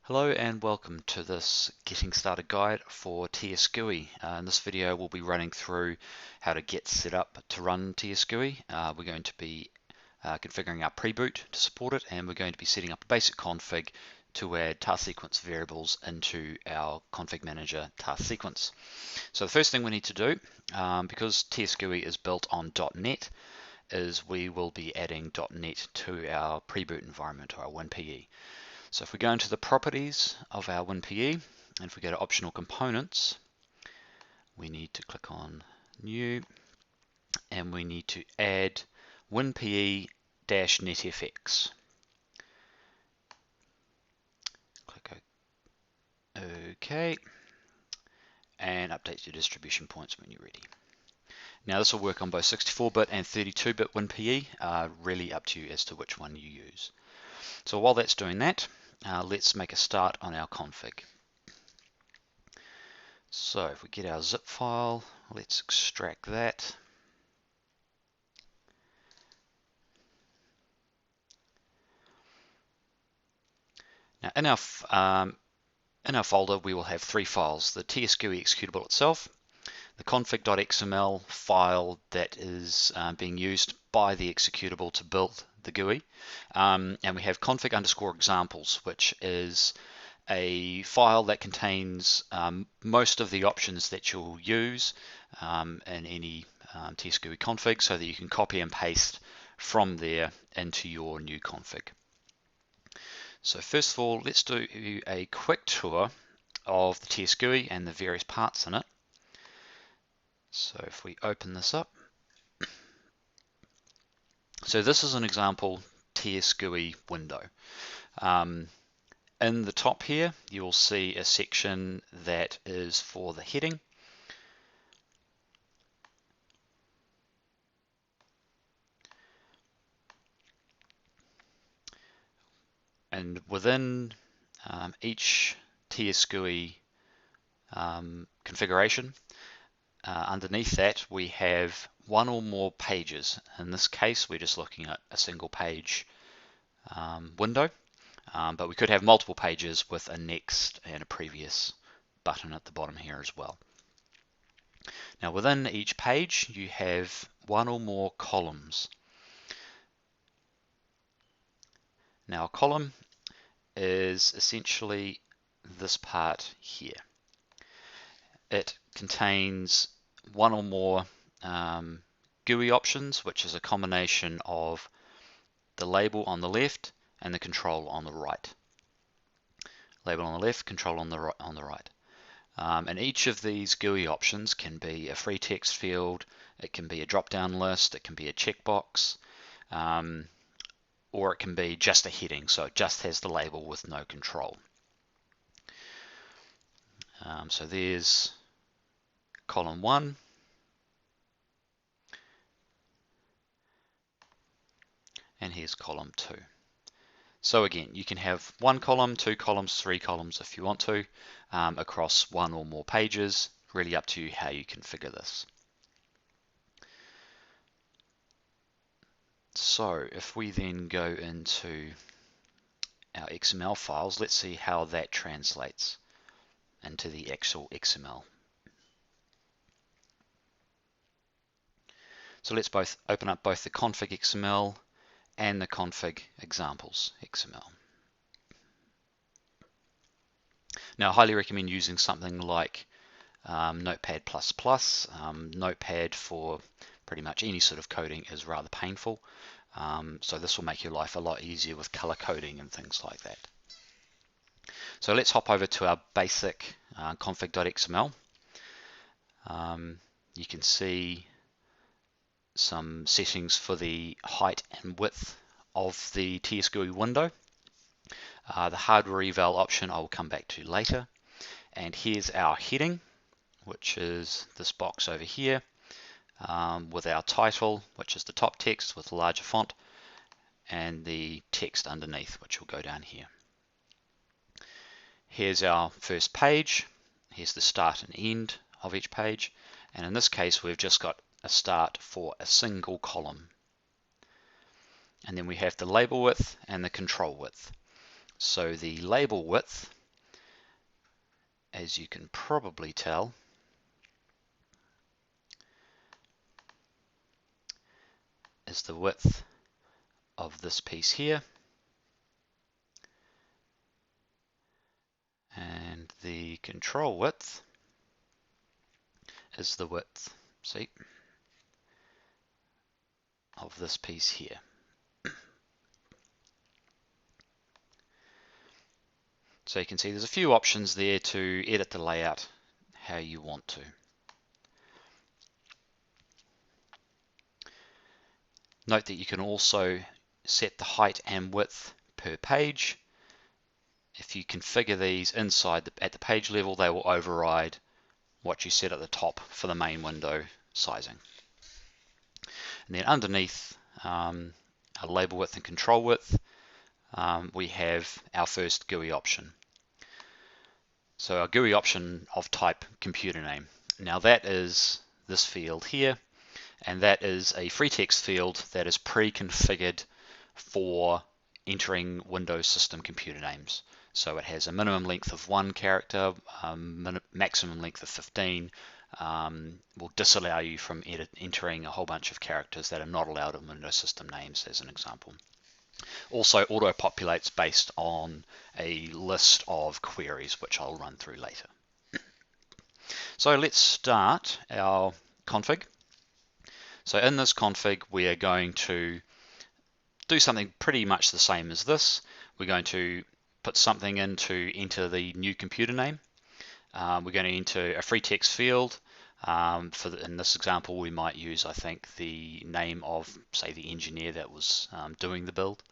Hello and welcome to this Getting Started guide for TS GUI. In this video we'll be running through how to get set up to run TS GUI. We're going to be configuring our pre-boot to support it, and we're going to be setting up a basic config to add task sequence variables into our config manager task sequence. So the first thing we need to do, because TS GUI is built on .NET, is we will be adding .NET to our pre-boot environment, or our WinPE. So if we go into the properties of our WinPE, and if we go to optional components, we need to click on new, and we need to add WinPE-NetFX. Click OK, and update your distribution points when you're ready. Now this will work on both 64-bit and 32-bit WinPE, really up to you as to which one you use. So while that's doing that, let's make a start on our config. So if we get our zip file, let's extract that. Now in our folder we will have three files: the TsGui executable itself, the config.xml file that is being used by the executable to build the GUI, and we have config_examples, which is a file that contains most of the options that you'll use in any TsGui config, so that you can copy and paste from there into your new config. So first of all, let's do a quick tour of the TsGui and the various parts in it. So if we open this up, so this is an example TsGui window. In the top here, you'll see a section that is for the heading. And within each TsGui configuration, underneath that we have one or more pages. In this case, we're just looking at a single page window, but we could have multiple pages with a next and a previous button at the bottom here as well. Now within each page you have one or more columns. Now a column is essentially this part here. It contains one or more GUI options, which is a combination of the label on the left and the control on the right. Label on the left, control on the right. And each of these GUI options can be a free text field, it can be a drop-down list, it can be a checkbox, or it can be just a heading, so it just has the label with no control. So there's column 1. And here's column 2. So again, you can have one column, two columns, three columns if you want to, across one or more pages. Really up to you how you configure this. So if we then go into our XML files, let's see how that translates into the actual XML. So let's both open up both the config XML and the config examples XML. Now I highly recommend using something like Notepad++. Notepad for pretty much any sort of coding is rather painful, so this will make your life a lot easier with color coding and things like that. So let's hop over to our basic config.xml. You can see some settings for the height and width of the TsGui window. The hardware eval option I will come back to later. And here's our heading, which is this box over here, with our title, which is the top text with a larger font, and the text underneath, which will go down here. Here's our first page. Here's the start and end of each page. And in this case, we've just got a start for a single column. And then we have the label width and the control width. So the label width as you can probably tell, is the width of this piece here, and the control width is the width, see, of this piece here. So you can see there's a few options there to edit the layout how you want to. Note that you can also set the height and width per page. If you configure these inside at the page level, they will override what you set at the top for the main window sizing. And then underneath our label width and control width, we have our first GUI option. So our GUI option of type computer name. Now that is this field here, and that is a free text field that is pre-configured for entering Windows system computer names. So it has a minimum length of 1 character, maximum length of 15, will disallow you from entering a whole bunch of characters that are not allowed in Windows system names, as an example. Also auto-populates based on a list of queries, which I'll run through later. So let's start our config. So in this config, we are going to do something pretty much the same as this. We're going to put something in to enter the new computer name. We're going to enter a free text field. In this example, we might use, I think, the name of, say, the engineer that was doing the build.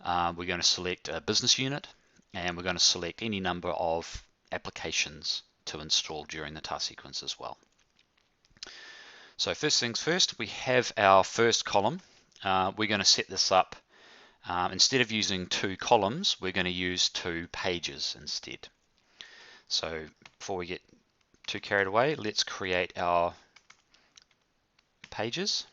We're going to select a business unit, and we're going to select any number of applications to install during the task sequence as well. So first things first, we have our first column. We're going to set this up. Instead of using 2 columns, we're going to use 2 pages instead. So before we get too carried away, let's create our pages.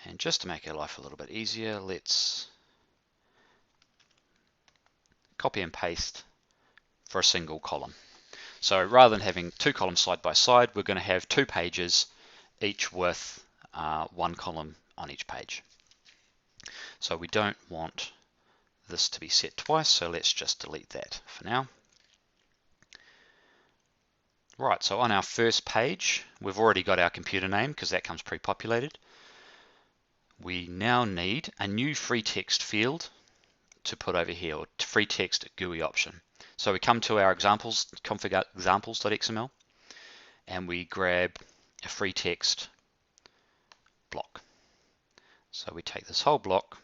And just to make our life a little bit easier, let's copy and paste for a single column. So rather than having 2 columns side by side, we're going to have 2 pages, each with 1 column on each page. So we don't want this to be set twice, so let's just delete that for now. Right, so on our first page, we've already got our computer name because that comes pre-populated. We now need a new free text field to put over here, or free text GUI option. So we come to our examples, config examples.xml, and we grab a free text block. So we take this whole block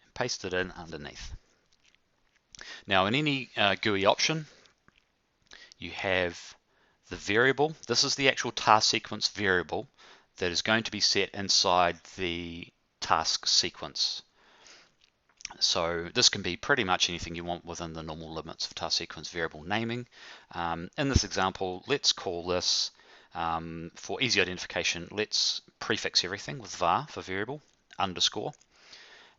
and paste it in underneath. Now in any GUI option, you have the variable. This is the actual task sequence variable that is going to be set inside the task sequence. So this can be pretty much anything you want within the normal limits of task sequence variable naming. In this example, let's call this, for easy identification, let's prefix everything with var for variable, underscore,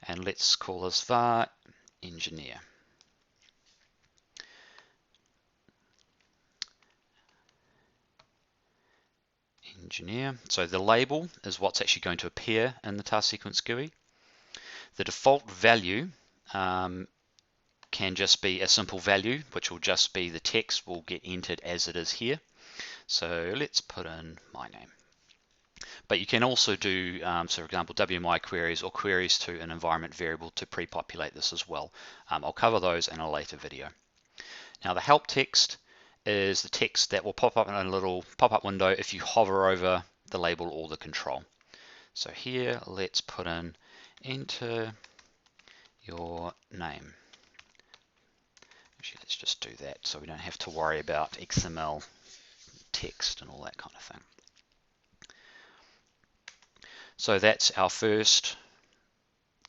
and let's call this var engineer. So the label is what's actually going to appear in the task sequence GUI. The default value can just be a simple value, which will just be the text will get entered as it is here. So let's put in my name. But you can also do, so for example, WMI queries or queries to an environment variable to pre-populate this as well. I'll cover those in a later video. Now the help text is the text that will pop up in a little pop-up window if you hover over the label or the control. So here, let's put in enter your name. Actually, let's just do that so we don't have to worry about XML text and all that kind of thing. So that's our first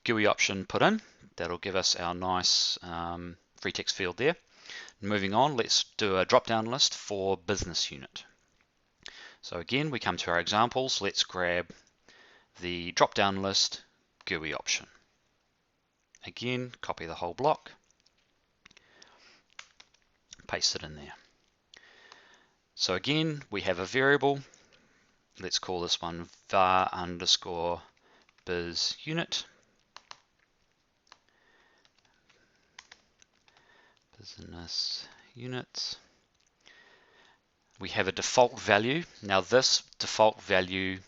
GUI option put in. That'll give us our nice free text field there. Moving on, let's do a drop-down list for business unit. So again, we come to our examples. Let's grab the drop-down list GUI option. again, copy the whole block, paste it in there. So again, we have a variable. Let's call this one var underscore biz unit. Business units. We have a default value. Now this default value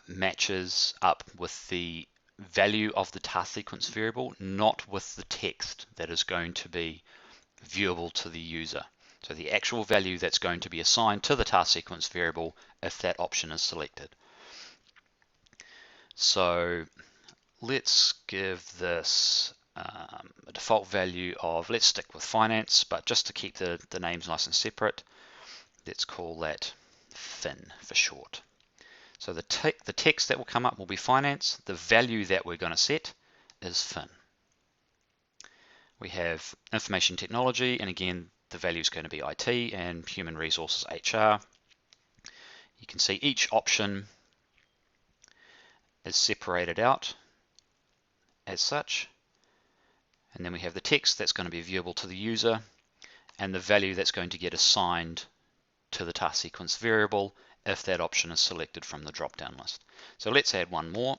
matches up with the value of the task sequence variable, not with the text that is going to be viewable to the user. So the actual value that's going to be assigned to the task sequence variable if that option is selected. So let's give this a default value of, let's stick with finance, but just to keep the names nice and separate, let's call that fin for short. So the text that will come up will be finance. The value that we're going to set is fin. We have information technology, and again, the value is going to be IT, and human resources HR. You can see each option is separated out as such. And then we have the text that's going to be viewable to the user, and the value that's going to get assigned to the task sequence variable if that option is selected from the drop-down list. So let's add one more.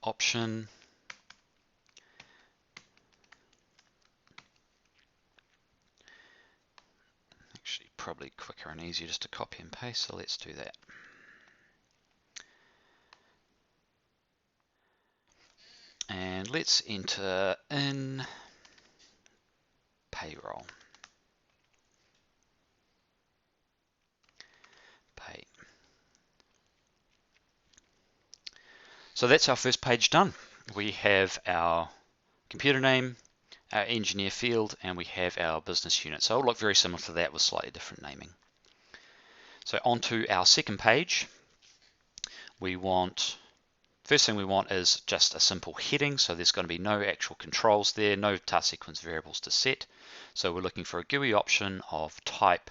Option. Actually, probably quicker and easier just to copy and paste, so let's do that. And let's enter in payroll. Pay. So that's our first page done. We have our computer name, our engineer field, and we have our business unit. So it'll look very similar to that with slightly different naming. So onto our second page. First thing we want is just a simple heading. So there's going to be no actual controls there, no task sequence variables to set. So we're looking for a GUI option of type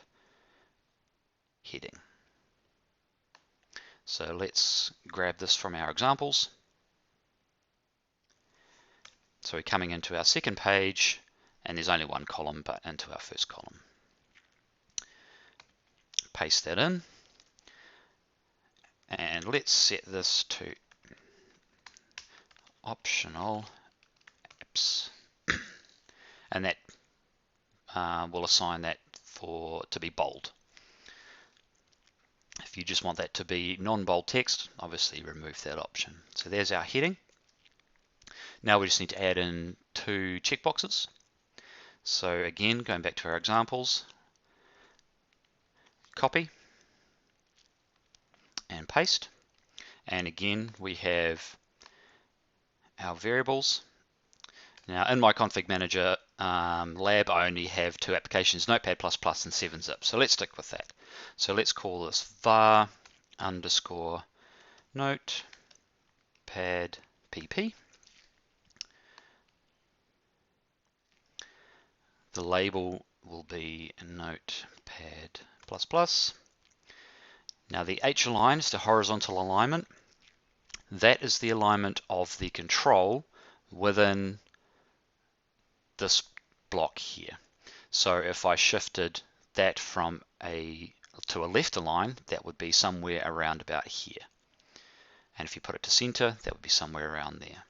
heading. So let's grab this from our examples. So we're coming into our second page, and there's only one column, but into our first column. Paste that in, and let's set this to optional apps, and that will assign that to be bold. If you just want that to be non-bold text, obviously remove that option. So there's our heading. Now we just need to add in two checkboxes. So again, going back to our examples, copy and paste. And again, we have our variables. Now in my config manager lab, I only have two applications, Notepad++ and 7-zip. So let's stick with that. So let's call this var underscore notepad pp. The label will be Notepad++. Now the H align is the horizontal alignment. That is the alignment of the control within this block here. So if I shifted that from to a left align, that would be somewhere around about here. And if you put it to center, that would be somewhere around there.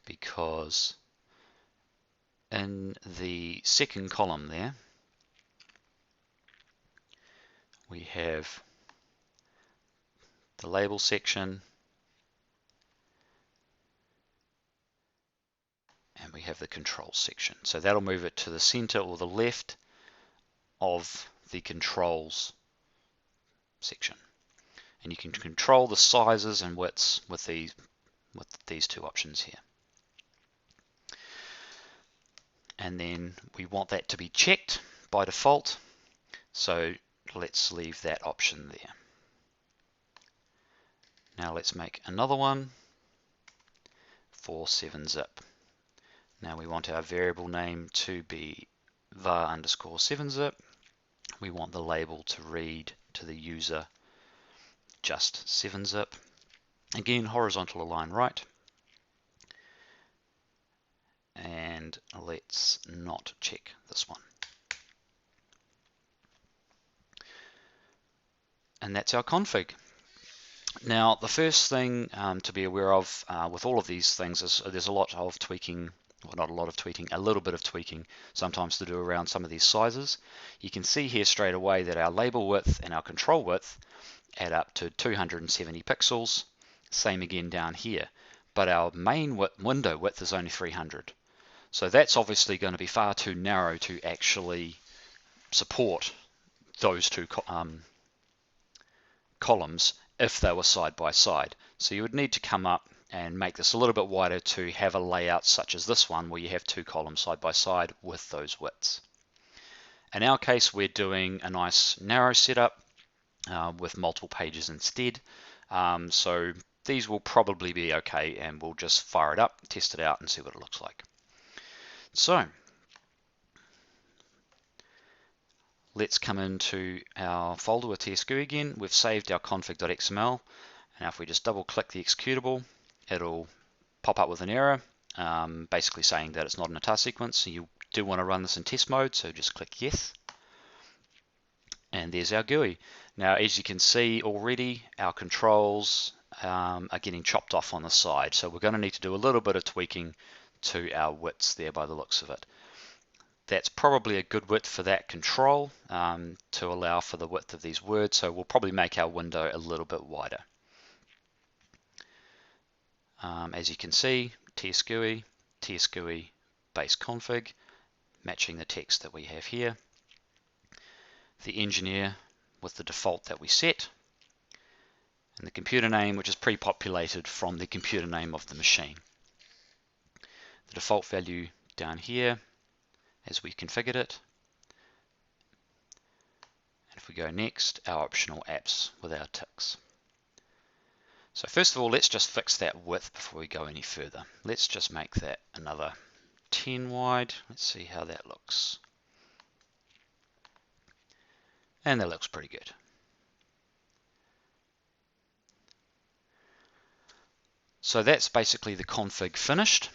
Because in the second column there, we have the label section, and we have the control section. So that'll move it to the center or the left of the controls section. And you can control the sizes and widths with these two options here. And then we want that to be checked by default. So let's leave that option there. Now let's make another one for 7-zip. Now we want our variable name to be var underscore 7-zip. We want the label to read to the user just 7-zip. Again, horizontal align right. and let's not check this one. And that's our config. Now, the first thing to be aware of with all of these things is there's a lot of tweaking, well, not a lot of tweaking, a little bit of tweaking sometimes to do around some of these sizes. You can see here straight away that our label width and our control width add up to 270 pixels. Same again down here. But our main window width is only 300. So that's obviously going to be far too narrow to actually support those two columns if they were side by side. So you would need to come up and make this a little bit wider to have a layout such as this one where you have two columns side by side with those widths. In our case, we're doing a nice narrow setup with multiple pages instead. So these will probably be okay, and we'll just fire it up, test it out, and see what it looks like. So let's come into our folder with TsGui again. We've saved our config.xml. Now if we just double click the executable, it'll pop up with an error, basically saying that it's not in a task sequence. So you do want to run this in test mode, so just click yes. And there's our GUI. Now as you can see already, our controls are getting chopped off on the side. So we're going to need to do a little bit of tweaking to our widths there by the looks of it. That's probably a good width for that control to allow for the width of these words. So we'll probably make our window a little bit wider. As you can see, TsGui base config, matching the text that we have here. The engineer with the default that we set, and the computer name, which is pre-populated from the computer name of the machine. The default value down here as we configured it. And if we go next, our optional apps with our ticks. So first of all, let's just fix that width before we go any further. Let's just make that another 10 wide. Let's see how that looks. And that looks pretty good. So that's basically the config finished.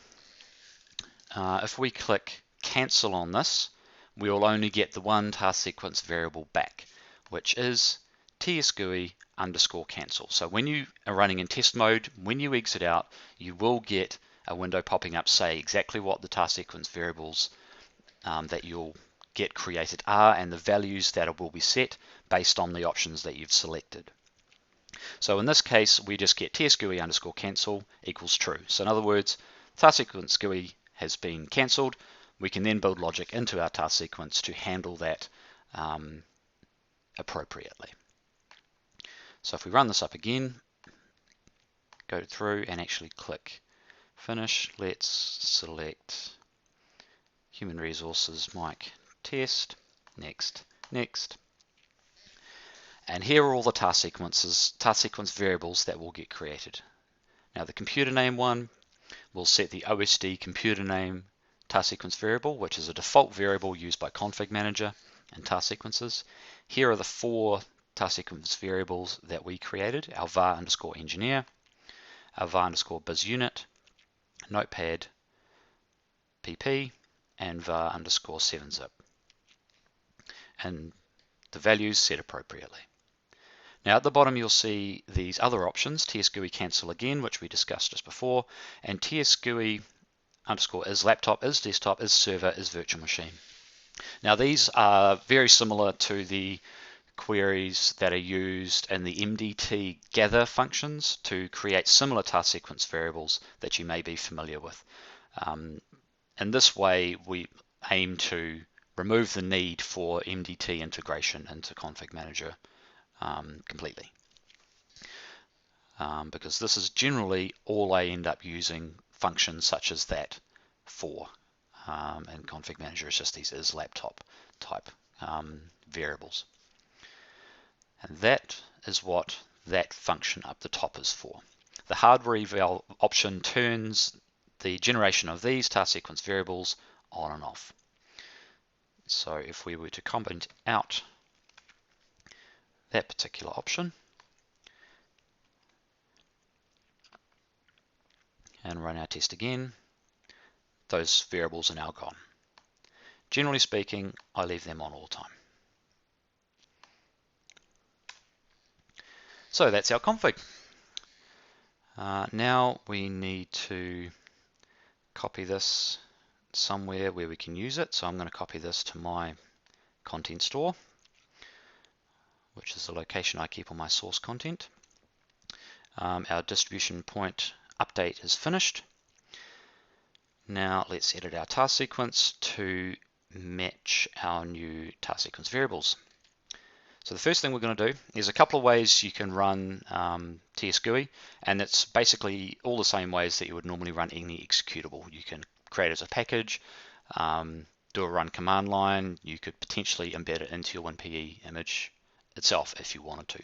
If we click cancel on this, we will only get the one task sequence variable back, which is TsGui underscore cancel. So when you are running in test mode, when you exit out, you will get a window popping up say exactly what the task sequence variables that you'll get created are and the values that will be set based on the options that you've selected. So in this case, we just get TsGui underscore cancel equals true. So in other words, task sequence GUI has been cancelled. We can then build logic into our task sequence to handle that appropriately. So if we run this up again, go through and actually click finish, let's select human resources, Mike, test, next, next. And here are all the task sequence variables that will get created. Now the computer name one will set the OSD computer name task sequence variable, which is a default variable used by Config Manager and task sequences. Here are the 4 task sequence variables that we created: our var underscore engineer, our var underscore biz unit, notepad pp, and var underscore 7zip. And the values set appropriately. Now at the bottom you'll see these other options, TsGui cancel again, which we discussed just before, and TsGui underscore is laptop, is desktop, is server, is virtual machine. Now these are very similar to the queries that are used in the MDT gather functions to create similar task sequence variables that you may be familiar with. In this way, we aim to remove the need for MDT integration into Config Manager completely. Because this is generally all I end up using functions such as that for. And Config Manager is just these is laptop type variables. And that is what that function up the top is for. The hardware eval option turns the generation of these task sequence variables on and off. So if we were to comment out that particular option and run our test again, those variables are now gone. Generally speaking, I leave them on all the time. So that's our config. Now we need to copy this somewhere where we can use it. So I'm going to copy this to my content store, which is the location I keep all my source content. Our distribution point update is finished. Now let's edit our task sequence to match our new task sequence variables. So the first thing we're going to do is a couple of ways you can run TsGui, and it's basically all the same ways that you would normally run any executable. You can create it as a package, do a run command line. You could potentially embed it into your WinPE image itself if you wanted to.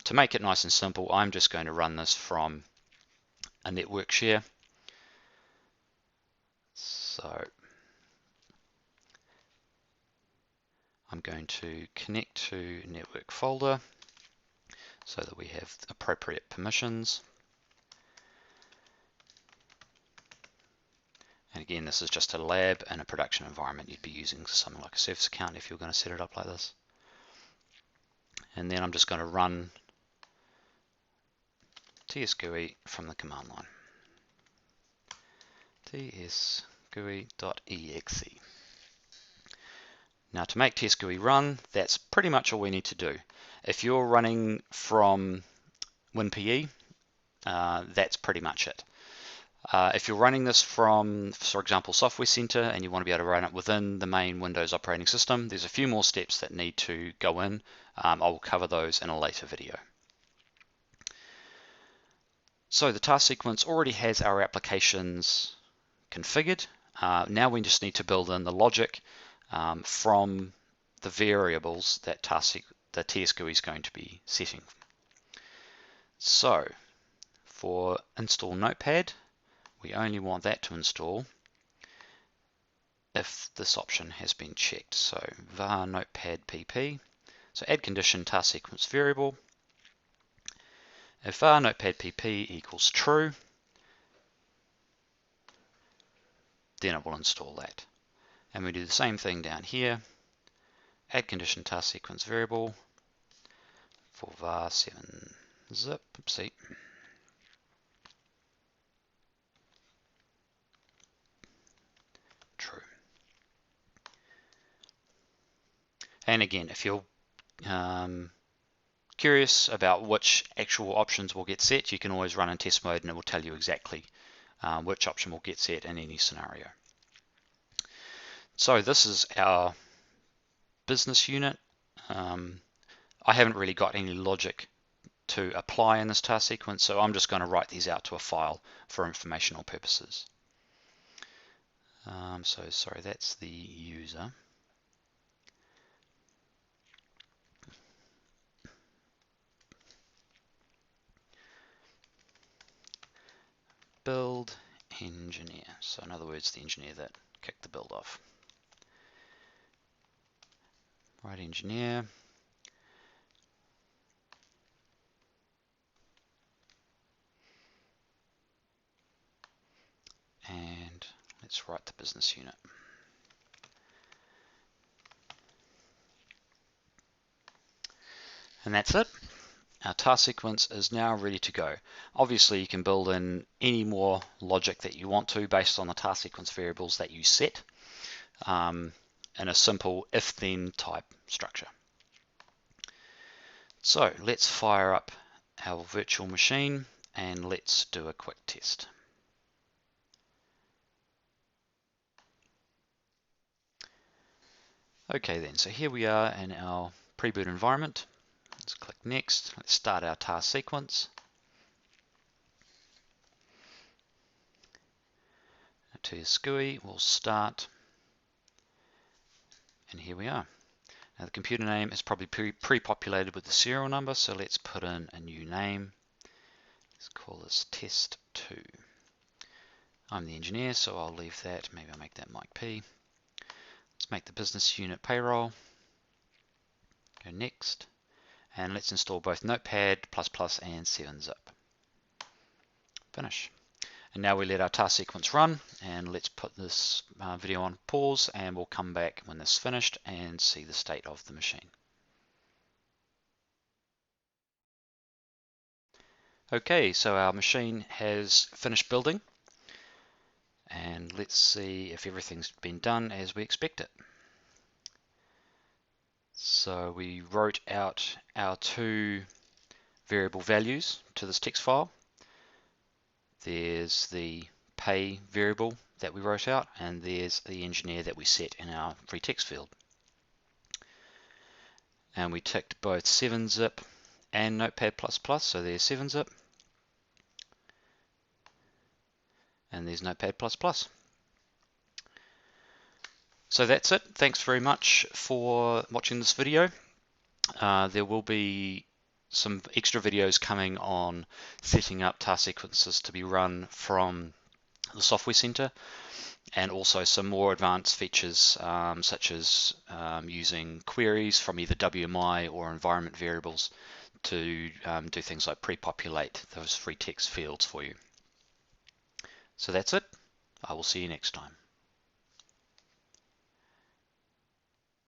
To make it nice and simple, I'm just going to run this from a network share. So I'm going to connect to network folder so that we have appropriate permissions. And again, this is just a lab and a production environment. You'd be using something like a service account if you're going to set it up like this. And then I'm just going to run TsGui from the command line. TsGui.exe. Now to make TsGui run, that's pretty much all we need to do. If you're running from WinPE, that's pretty much it. If you're running this from, for example, Software Center, and you want to be able to run it within the main Windows operating system, there's a few more steps that need to go in. I will cover those in a later video. So the task sequence already has our applications configured. Now we just need to build in the logic from the variables that the TsGui is going to be setting. So for install Notepad, we only want that to install if this option has been checked. So var notepad pp. So add condition task sequence variable. If var notepad pp equals true, then it will install that. And we do the same thing down here. Add condition task sequence variable for var 7 zip. Oopsie. True. And again, if you're curious about which actual options will get set, you can always run in test mode and it will tell you exactly which option will get set in any scenario. So this is our business unit. I haven't really got any logic to apply in this task sequence, so I'm just going to write these out to a file for informational purposes. So sorry, that's the user. Build engineer. So in other words, the engineer that kicked the build off. Write engineer. And let's write the business unit. And that's it. Our task sequence is now ready to go. Obviously, you can build in any more logic that you want to based on the task sequence variables that you set in a simple if-then type structure. So let's fire up our virtual machine and let's do a quick test. Okay then, so here we are in our pre-boot environment. Let's click next. Let's start our task sequence. TsGui will start, and here we are. Now the computer name is probably pre-populated with the serial number, so let's put in a new name. Let's call this test2. I'm the engineer, so I'll leave that. Maybe I'll make that Mike P. Let's make the business unit payroll. Go next. And let's install both Notepad++ and 7-zip. Finish. And now we let our task sequence run, and let's put this video on pause, and we'll come back when this is finished and see the state of the machine. Okay, so our machine has finished building, and let's see if everything's been done as we expect it. So we wrote out our two variable values to this text file. There's the pay variable that we wrote out, and there's the engineer that we set in our free text field. And we ticked both 7-zip and Notepad++, so there's 7-zip, and there's Notepad++. So that's it. Thanks very much for watching this video. There will be some extra videos coming on setting up task sequences to be run from the Software Center, and also some more advanced features such as using queries from either WMI or environment variables to do things like pre-populate those free text fields for you. So that's it. I will see you next time.